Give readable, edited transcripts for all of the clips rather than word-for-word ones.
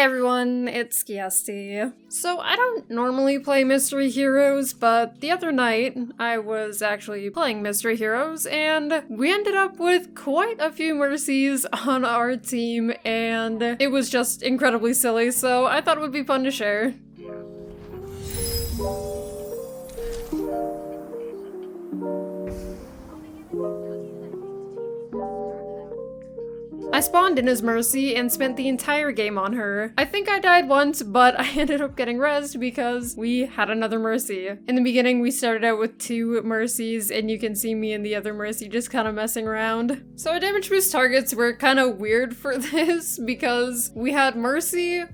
everyone, it's Skiesti. So I don't normally play Mystery Heroes, but the other night I was actually playing Mystery Heroes and we ended up with quite a few mercies on our team and it was just incredibly silly, so I thought it would be fun to share. I spawned in as Mercy and spent the entire game on her. I think I died once, but I ended up getting rezzed because we had another Mercy. In the beginning, we started out with 2 Mercies, and you can see me and the other Mercy just kind of messing around. So our damage boost targets were kind of weird for this because we had Mercy,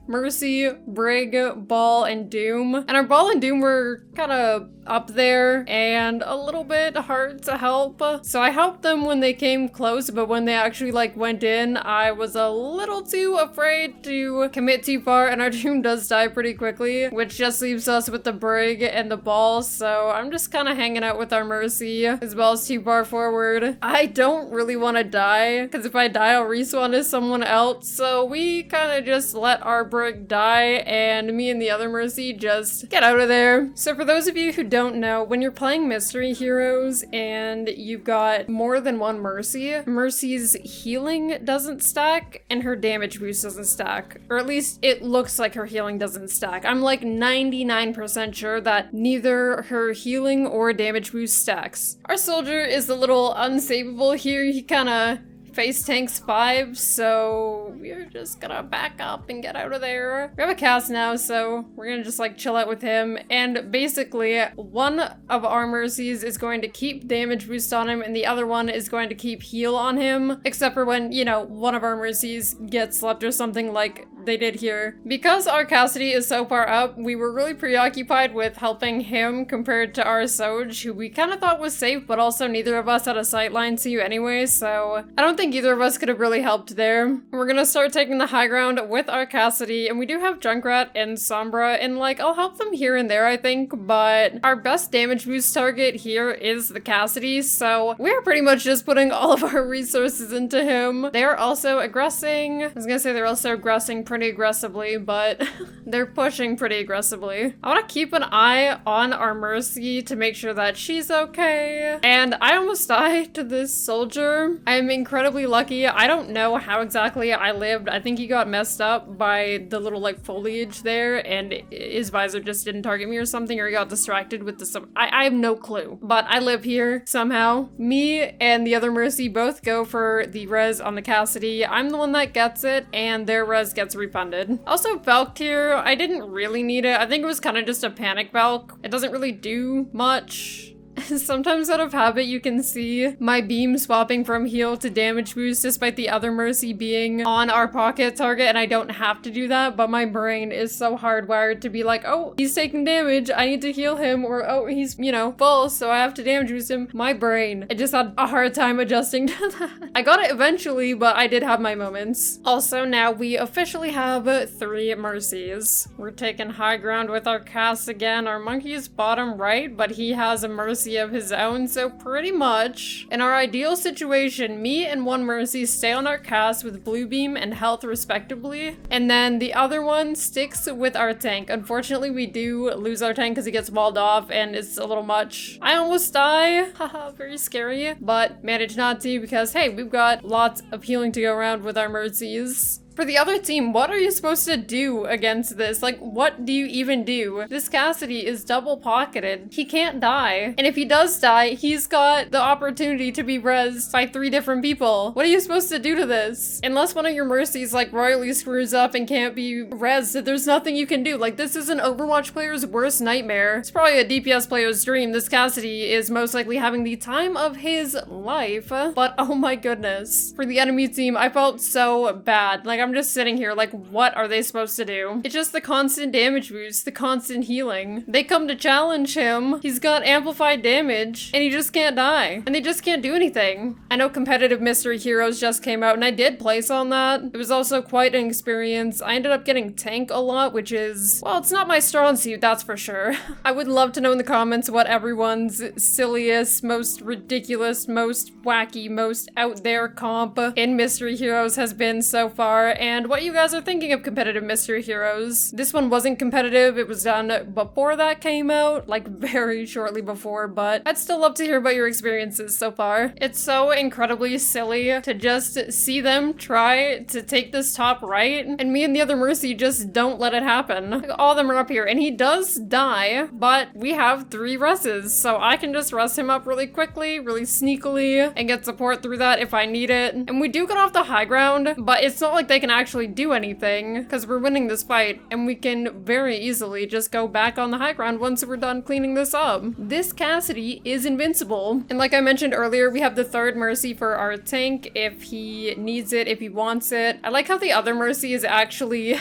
Brig, Ball, and Doom. And our Ball and Doom were kind of up there and a little bit hard to help. So I helped them when they came close, but when they actually went in, I was a little too afraid to commit too far, and our Doom does die pretty quickly, which just leaves us with the Brig and the Ball, so I'm just kind of hanging out with our Mercy as well as too far forward. I don't really want to die, because if I die, I'll respawn as someone else, so we kind of just let our Brig die, and me and the other Mercy just get out of there. So for those of you who don't know, when you're playing Mystery Heroes and you've got more than one Mercy, Mercy's healing doesn't stack and her damage boost doesn't stack. Or at least it looks like her healing doesn't stack. I'm like 99% sure that neither her healing or damage boost stacks. Our soldier is a little unsavable here. He kind of face tanks 5, so we're just gonna back up and get out of there. We have a Cass now, so we're gonna just chill out with him, and basically one of our Mercies is going to keep damage boost on him and the other one is going to keep heal on him, except for when, you know, one of our Mercies gets slept or something like they did here. Because our Cassidy is so far up, we were really preoccupied with helping him compared to our Soj, who we kind of thought was safe, but also neither of us had a sightline to you anyway, so I don't think either of us could have really helped there. We're gonna start taking the high ground with our Cassidy, and we do have Junkrat and Sombra, and I'll help them here and there, I think, but our best damage boost target here is the Cassidy, so we're pretty much just putting all of our resources into him. They're also aggressing. I was gonna say they're also aggressing pretty aggressively, but they're pushing pretty aggressively. I want to keep an eye on our Mercy to make sure that she's okay. And I almost died to this soldier. I'm incredibly lucky. I don't know how exactly I lived. I think he got messed up by the little foliage there and his visor just didn't target me or something, or he got distracted with the I have no clue, but I live here somehow. Me and the other Mercy both go for the res on the Cassidy. I'm the one that gets it and their res gets refunded. Also, Valk here, I didn't really need it. I think it was kind of just a panic Valk. It doesn't really do much. Sometimes out of habit, you can see my beam swapping from heal to damage boost despite the other Mercy being on our pocket target, and I don't have to do that, but my brain is so hardwired to be like, oh, he's taking damage, I need to heal him, or oh, he's, full, so I have to damage boost him. My brain, it just had a hard time adjusting to that. I got it eventually, but I did have my moments. Also, now we officially have 3 Mercies. We're taking high ground with our Cass again. Our monkey is bottom right, but he has a Mercy of his own, so pretty much in our ideal situation, me and one Mercy stay on our Cass with blue beam and health respectively, and then the other one sticks with our tank. Unfortunately, we do lose our tank because he gets walled off and it's a little much. I almost die, haha, very scary, but managed not to because hey, we've got lots of healing to go around with our Mercies. For the other team, what are you supposed to do against this? What do you even do? This Cassidy is double pocketed. He can't die. And if he does die, he's got the opportunity to be rezzed by 3 different people. What are you supposed to do to this? Unless one of your Mercies royally screws up and can't be rezzed, there's nothing you can do. This is an Overwatch player's worst nightmare. It's probably a DPS player's dream. This Cassidy is most likely having the time of his life. But oh my goodness. For the enemy team, I felt so bad. I'm just sitting here what are they supposed to do? It's just the constant damage boost, the constant healing. They come to challenge him. He's got amplified damage and he just can't die. And they just can't do anything. I know competitive Mystery Heroes just came out and I did place on that. It was also quite an experience. I ended up getting tank a lot, which is, well, it's not my strong suit, that's for sure. I would love to know in the comments what everyone's silliest, most ridiculous, most wacky, most out there comp in Mystery Heroes has been so far. and what you guys are thinking of competitive mystery heroes. This one wasn't competitive, it was done before that came out, like very shortly before, but I'd still love to hear about your experiences so far. It's so incredibly silly to just see them try to take this top right, and me and the other Mercy just don't let it happen. Like, all of them are up here, and he does die, but we have 3 reses, so I can just rest him up really quickly, really sneakily, and get support through that if I need it. And we do get off the high ground, but it's not like they can actually do anything, because we're winning this fight, and we can very easily just go back on the high ground once we're done cleaning this up. This Cassidy is invincible, and like I mentioned earlier, we have the 3rd Mercy for our tank if he needs it, if he wants it. I like how the other Mercy is actually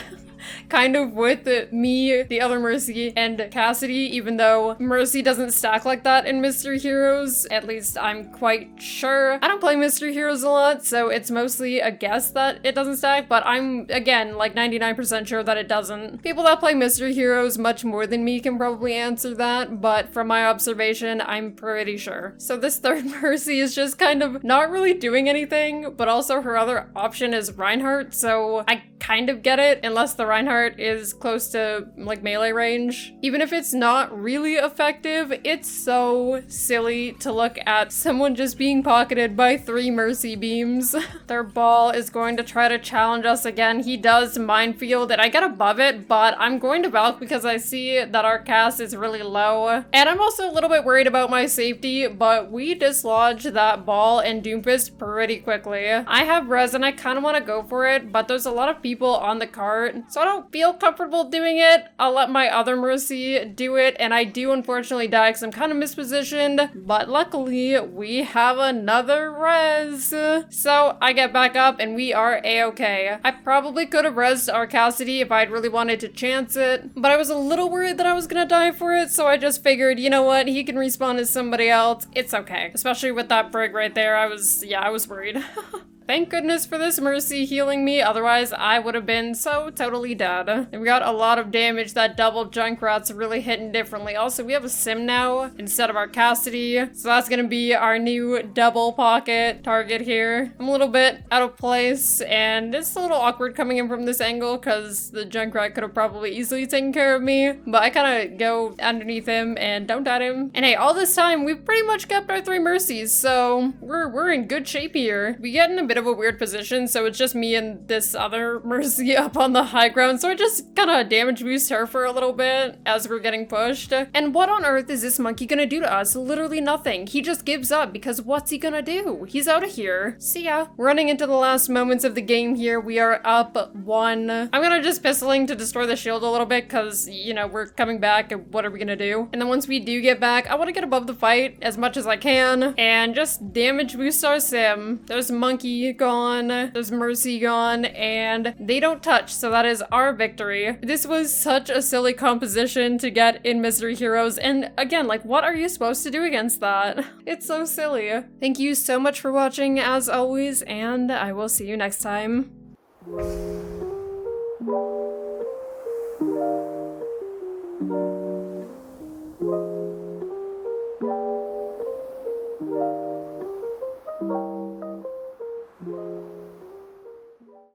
kind of with me, the other Mercy, and Cassidy, even though Mercy doesn't stack like that in Mystery Heroes. At least I'm quite sure. I don't play Mystery Heroes a lot, so it's mostly a guess that it doesn't stack, but I'm, again, like 99% sure that it doesn't. People that play Mystery Heroes much more than me can probably answer that, but from my observation, I'm pretty sure. So this 3rd Mercy is just kind of not really doing anything, but also her other option is Reinhardt, so I kind of get it, unless the Reinhardt is close to like melee range. Even if it's not really effective, it's so silly to look at someone just being pocketed by 3 Mercy beams. Their ball is going to try to challenge us again. He does minefield and I get above it, but I'm going to balk because I see that our cast is really low. And I'm also a little bit worried about my safety, but we dislodge that ball and Doomfist pretty quickly. I have res and I kind of want to go for it, but there's a lot of people on the cart, so I don't feel comfortable doing it. I'll let my other Mercy do it, and I do unfortunately die because I'm kind of mispositioned, but luckily we have another res. So I get back up and we are a-okay. I probably could have resed our Cassidy if I'd really wanted to chance it, but I was a little worried that I was gonna die for it, so I just figured, you know what, he can respawn as somebody else. It's okay. Especially with that brig right there, I was worried. Thank goodness for this Mercy healing me, otherwise I would have been so totally dead. And we got a lot of damage. That double Junkrat's really hitting differently. Also, we have a Sim now instead of our Cassidy, so that's gonna be our new double pocket target here. I'm a little bit out of place, and it's a little awkward coming in from this angle because the Junkrat could have probably easily taken care of me, but I kind of go underneath him and don't at him. And hey, all this time, we've pretty much kept our 3 Mercies, so we're in good shape here. We get in a bit of a weird position, so it's just me and this other Mercy up on the high ground, so I just kind of damage boost her for a little bit as we're getting pushed. And what on earth is this monkey gonna do to us? Literally nothing. He just gives up because what's he gonna do? He's out of here. See ya. Running into the last moments of the game here. We are up 1. I'm gonna just pistoling to destroy the shield a little bit because, you know, we're coming back and what are we gonna do? And then once we do get back, I want to get above the fight as much as I can and just damage boost our Sim. There's monkey gone, there's Mercy gone, and they don't touch, so that is our victory. This was such a silly composition to get in Mystery Heroes, and again, like, what are you supposed to do against that? It's so silly. Thank you so much for watching, as always, and I will see you next time.